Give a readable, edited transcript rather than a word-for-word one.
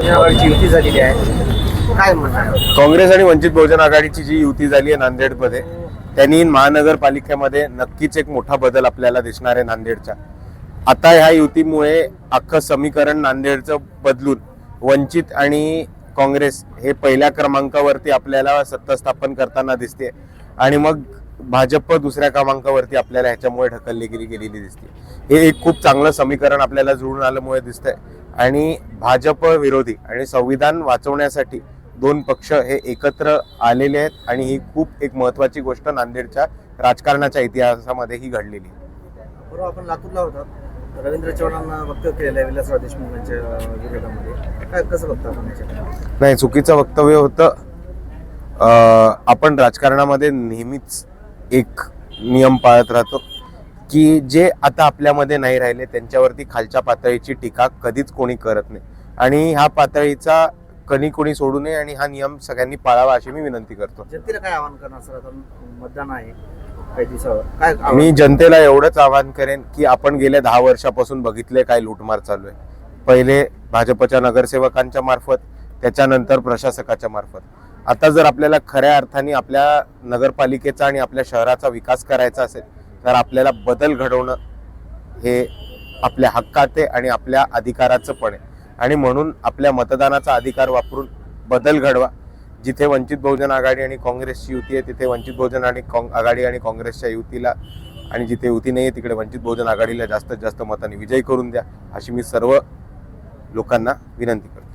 युती झालेली आहे, काय म्हणणार? काँग्रेस आणि वंचित बहुजन आघाडीची जी युती झाली आहे नांदेडमध्ये, त्यांनी महानगरपालिकेमध्ये नक्कीच एक मोठा बदल आपल्याला दिसणार आहे नांदेडच्या. आता ह्या युतीमुळे अख्खं समीकरण नांदेडचं बदलून वंचित आणि काँग्रेस हे पहिल्या क्रमांकावरती आपल्याला सत्ता स्थापन करताना दिसते आणि मग भाजप दुसऱ्या क्रमांकावरती आपल्याला ह्याच्यामुळे ढकलली गेलेली दिसते. हे एक खूप चांगलं समीकरण आपल्याला जुळून आल्यामुळे दिसतंय आणि भाजप विरोधी आणि संविधान वाचवण्यासाठी दोन पक्ष हे एकत्र आलेले आहेत आणि ही खूप एक महत्वाची गोष्ट नांदेडच्या राजकारणाच्या इतिहासामध्ये ही घडलेली आहे. बरोबर, आपण लातूरला होता, रवींद्र चव्हाणांना वक्तव्य केलेलं आहे विलासराव देशमुख यांच्या विरोधामध्ये, काय कसं बघता आपण याच्याकडे? नाही, चुकीचं वक्तव्य होतं. आपण राजकारणामध्ये नेहमीच एक नियम पाळत राहतो की जे आता आपल्यामध्ये नाही राहिले त्यांच्यावरती खालच्या पातळीची टीका कधीच कोणी करत नाही आणि ह्या पातळीचा कोणी सोडू नये आणि हा नियम सगळ्यांनी पाळावा अशी मी विनंती करतो. जनतेला काय आवाहन करणार सर? आता मतदान आहे काही दिवसावर, काय मी जनतेला एवढंच आवाहन करेन की आपण गेल्या 10 वर्षापासून बघितले काय लूटमार चालू आहे. पहिले भाजपच्या नगरसेवकांच्या मार्फत, त्याच्यानंतर प्रशासकाच्या मार्फत. आता जर आपल्याला खऱ्या अर्थाने आपल्या नगरपालिकेचा आणि आपल्या शहराचा विकास करायचा असेल तर आपल्याला बदल घडवणं हे आपल्या हक्कात आहे आणि आपल्या अधिकाराचं पण आहे आणि म्हणून आपल्या मतदानाचा अधिकार वापरून बदल घडवा. जिथे वंचित बहुजन आघाडी आणि काँग्रेसची युती आहे तिथे वंचित बहुजन आघाडी आणि काँग्रेसच्या युतीला, आणि जिथे युती नाही आहे तिकडे वंचित बहुजन आघाडीला जास्तीत जास्त मतांनी विजयी करून द्या अशी मी सर्व लोकांना विनंती करतो.